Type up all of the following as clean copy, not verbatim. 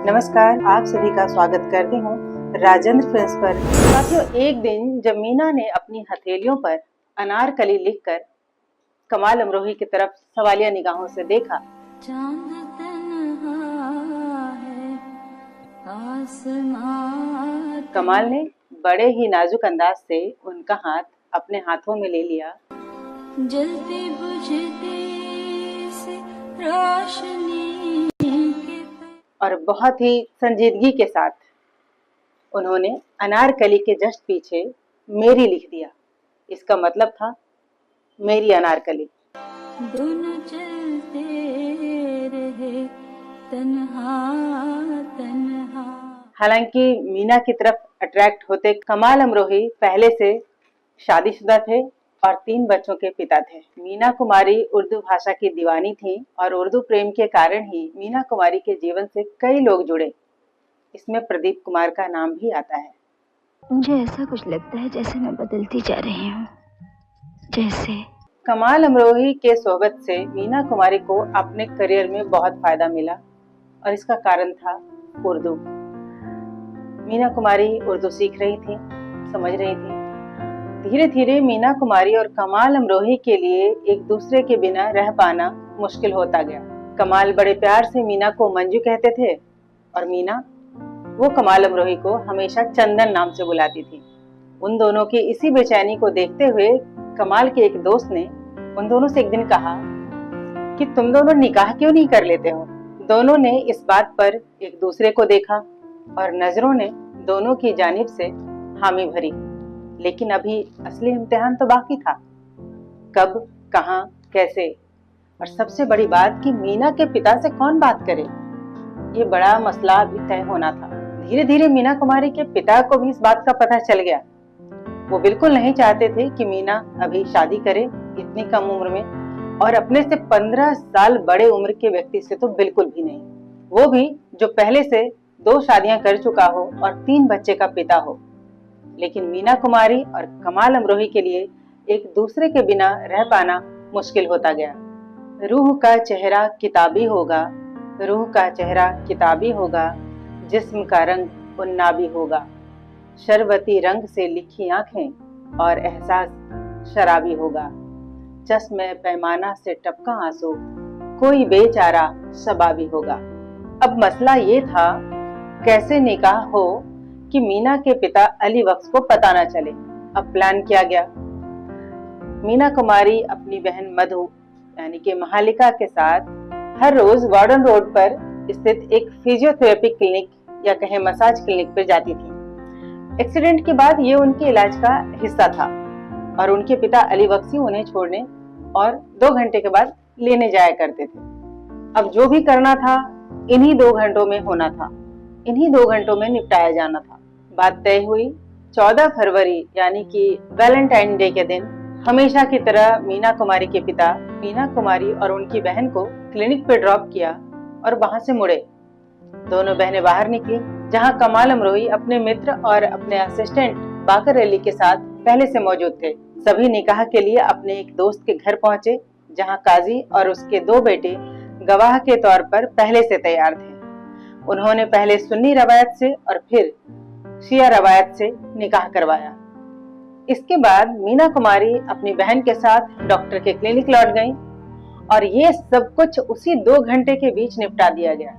नमस्कार, आप सभी का स्वागत करती हूँ राजेंद्र फिल्म्स पर। साथियों, एक दिन जब मीना ने अपनी हथेलियों पर अनारकली लिखकर कमाल अमरोही की तरफ सवालिया निगाहों से देखा, चांद तन्हा है, आसमां कमाल ने बड़े ही नाजुक अंदाज से उनका हाथ अपने हाथों में ले लिया, जलती बुझती से रोशनी और बहुत ही संजीदगी के साथ उन्होंने अनारकली के जस्ट पीछे मेरी लिख दिया। इसका मतलब था मेरी अनारकली। दोनों चलते रहे तन्हा तन्हा। हालांकि मीना की तरफ अट्रैक्ट होते कमाल अमरोही पहले से शादीशुदा थे और 3 बच्चों के पिता थे। मीना कुमारी उर्दू भाषा की दीवानी थी और उर्दू प्रेम के कारण ही मीना कुमारी के जीवन से कई लोग जुड़े। इसमें प्रदीप कुमार का नाम भी आता है। मुझे ऐसा कुछ लगता है जैसे मैं बदलती जा रही हूँ, जैसे कमाल अमरोही के सोहबत से मीना कुमारी को अपने करियर में बहुत फायदा मिला और इसका कारण था उर्दू। मीना कुमारी उर्दू सीख रही थी, समझ रही थी। धीरे धीरे मीना कुमारी और कमाल अमरोही के लिए एक दूसरे के बिना रह पाना मुश्किल होता गया। कमाल बड़े प्यार से मीना को मंजू कहते थे और मीना वो कमाल अमरोही को हमेशा चंदन नाम से बुलाती थी। उन दोनों की इसी बेचैनी को देखते हुए कमाल के एक दोस्त ने उन दोनों से एक दिन कहा कि तुम दोनों निकाह क्यों नहीं कर लेते हो। दोनों ने इस बात पर एक दूसरे को देखा और नजरों ने दोनों की जानिब से हामी भरी, लेकिन अभी असली इम्तिहान तो बाकी था। कब, कहां, कैसे, और सबसे बड़ी बात कि मीना के पिता से कौन बात करे, ये बड़ा मसला अभी तय होना था। धीरे धीरे मीना कुमारी के पिता को भी इस बात का पता चल गया। वो बिल्कुल नहीं चाहते थे कि मीना अभी शादी करे इतनी कम उम्र में, और अपने से 15 साल बड़े उम्र के व्यक्ति से तो बिल्कुल भी नहीं, वो भी जो पहले से 2 शादियां कर चुका हो और 3 बच्चे का पिता हो। लेकिन मीना कुमारी और कमाल अमरोही के लिए एक दूसरे के बिना रह पाना मुश्किल होता गया। रूह का चेहरा किताबी होगा, रूह का चेहरा किताबी होगा, जिस्म का रंग उन्नाबी होगा, शरबती रंग से लिखी आंखें और एहसास शराबी होगा, चश्मे पैमाना से टपका आंसू कोई बेचारा शबाबी होगा। अब मसला ये था कैसे निकाह हो कि मीना के पिता अली बख्श को पता न चले। अब प्लान किया गया। मीना कुमारी अपनी बहन मधु यानी कि महालिका के साथ हर रोज गार्डन रोड पर स्थित एक फिजियोथेरेपी क्लिनिक या कहे मसाज क्लिनिक पर जाती थी। एक्सीडेंट के बाद ये उनके इलाज का हिस्सा था और उनके पिता अली बख्शी उन्हें छोड़ने और 2 घंटे के बाद लेने जाया करते थे। अब जो भी करना था इन्हीं 2 घंटों में होना था, इन्हीं 2 घंटों में निपटाया जाना था। बात तय हुई 14 फरवरी यानी कि वैलेंटाइन डे के दिन। हमेशा की तरह मीना कुमारी के पिता मीना कुमारी और उनकी बहन को क्लिनिक पे ड्रॉप किया और वहां से मुड़े। दोनों बहनें बाहर निकली, जहां कमाल अमरोही अपने मित्र और अपने असिस्टेंट बाकर अली के साथ पहले से मौजूद थे। सभी निकाह के लिए अपने एक दोस्त के घर पहुंचे, जहां काजी और उसके 2 बेटे गवाह के तौर पर पहले से तैयार थे। उन्होंने पहले सुन्नी रवायत से और फिर शिया रवायत से निकाह करवाया। इसके बाद मीना कुमारी अपनी बहन के साथ डॉक्टर के क्लिनिक लौट गईं और ये सब कुछ उसी 2 घंटे के बीच निपटा दिया गया।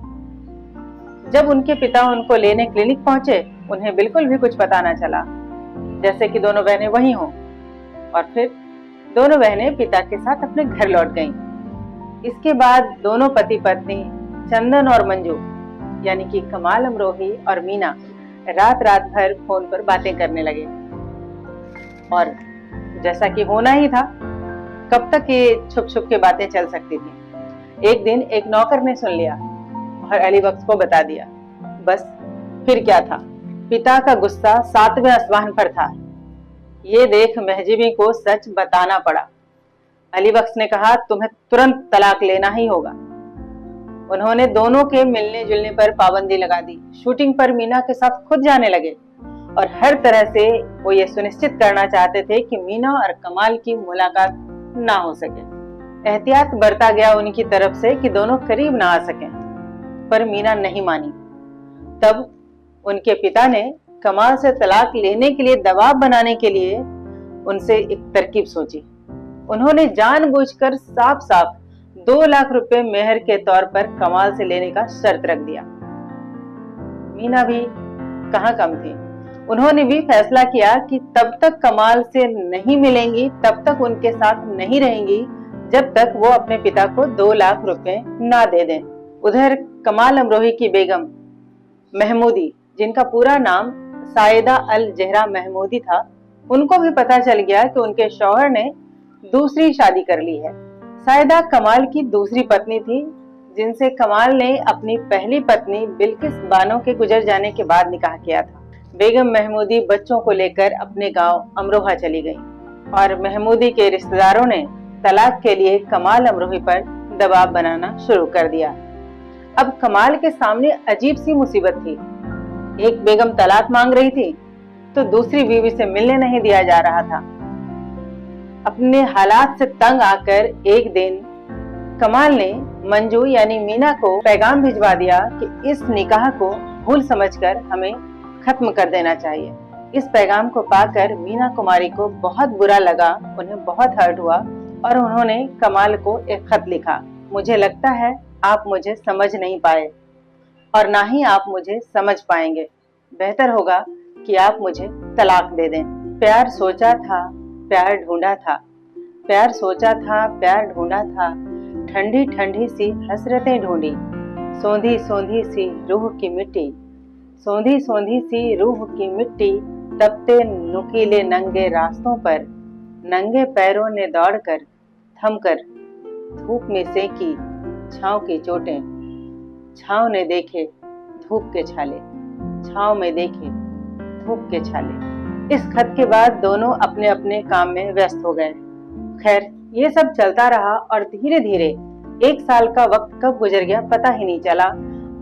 जब उनके पिता उनको लेने क्लिनिक पहुंचे, उन्हें बिल्कुल भी कुछ पता न चला, जैसे कि दोनों बहनें वहीं हों। और फिर दोनों बहनें पिता के साथ अपने घर लौट गईं। इसके बाद दोनों पति पत्नी चंदन और मंजू यानी कि कमाल अमरोही और मीना रात भर फोन पर बातें करने लगे। और जैसा कि होना ही था, कब तक ये छुप छुप के बातें चल सकती थी। एक दिन एक नौकर ने सुन लिया और अली बख्श को बता दिया। बस फिर क्या था, पिता का गुस्सा 7वें आसमान पर था। ये देख महजिबी को सच बताना पड़ा। अली बख्श ने कहा, तुम्हें तुरंत तलाक लेना ही होगा। उन्होंने दोनों के मिलने जुलने पर पाबंदी लगा दी। शूटिंग पर मीना के साथ खुद जाने लगे और हर तरह से वो ये सुनिश्चित करना चाहते थे कि मीना और कमाल की मुलाकात ना हो सके। एहतियात बरता गया उनकी तरफ से कि दोनों करीब ना आ सकें, पर मीना नहीं मानी। तब उनके पिता ने कमाल से तलाक लेने के लिए दबाव बनाने के लिए उनसे एक तरकीब सोची। उन्होंने जानबूझकर साफ साफ 2 लाख रुपए मेहर के तौर पर कमाल से लेने का शर्त रख दिया। मीना भी कहाँ कम थी। उन्होंने भी फैसला किया कि तब तक कमाल से नहीं मिलेंगी, तब तक उनके साथ नहीं रहेंगी, जब तक वो अपने पिता को 2 लाख रुपए ना दे दें। उधर कमाल अमरोही की बेगम महमूदी, जिनका पूरा नाम सायदा अल जहरा महमूदी था, उनको भी पता चल गया कि उनके शौहर ने दूसरी शादी कर ली है। सायदा कमाल की दूसरी पत्नी थी, जिनसे कमाल ने अपनी पहली पत्नी बिल्किस बानो के गुजर जाने के बाद निकाह किया था। बेगम महमूदी बच्चों को लेकर अपने गांव अमरोहा चली गई और महमूदी के रिश्तेदारों ने तलाक के लिए कमाल अमरोही पर दबाव बनाना शुरू कर दिया। अब कमाल के सामने अजीब सी मुसीबत थी। एक बेगम तलाक मांग रही थी तो दूसरी बीवी से मिलने नहीं दिया जा रहा था। अपने हालात से तंग आकर एक दिन कमाल ने मंजू यानी मीना को पैगाम भिजवा दिया कि इस निकाह को भूल समझकर हमें खत्म कर देना चाहिए। इस पैगाम को पाकर मीना कुमारी को बहुत बुरा लगा, उन्हें बहुत हर्ट हुआ और उन्होंने कमाल को एक खत लिखा। मुझे लगता है आप मुझे समझ नहीं पाए और ना ही आप मुझे समझ पाएंगे। बेहतर होगा कि आप मुझे तलाक दे दें। प्यार सोचा था, प्यार ढूंढा था, प्यार सोचा था, प्यार ढूंढा था, ठंडी ठंडी सी हसरतें ढूंढी, सौंधी सौंधी सी रूह की मिट्टी, सौंधी सौंधी सी रूह की मिट्टी, तपते नुकीले नंगे रास्तों पर नंगे पैरों ने दौड़कर थमकर धूप में सेकी छांव की चोटें, छांव ने देखे धूप के छाले, छांव में देखे धूप के छाले। इस खत के बाद दोनों अपने अपने काम में व्यस्त हो गए। खैर ये सब चलता रहा और धीरे धीरे 1 साल का वक्त कब गुजर गया पता ही नहीं चला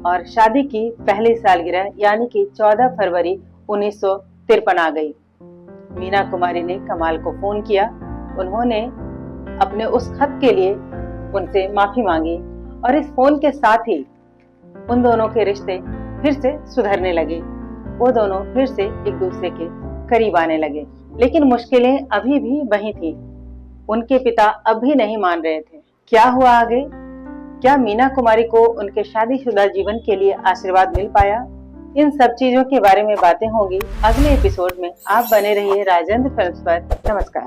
और शादी की पहली सालगिरह यानी कि 14 फरवरी 1953 आ गई। मीना कुमारी ने कमाल को फोन किया। उन्होंने अपने उस खत के लिए उनसे माफी मांगी और इस फोन के साथ ही उन दोनों के रिश्ते फिर से सुधरने लगे। वो दोनों फिर से एक दूसरे के करीब आने लगे, लेकिन मुश्किलें अभी भी वही थी। उनके पिता अब भी नहीं मान रहे थे। क्या हुआ आगे? क्या मीना कुमारी को उनके शादीशुदा जीवन के लिए आशीर्वाद मिल पाया? इन सब चीजों के बारे में बातें होंगी अगले एपिसोड में। आप बने रहिए राजेंद्र फिल्म्स पर। नमस्कार।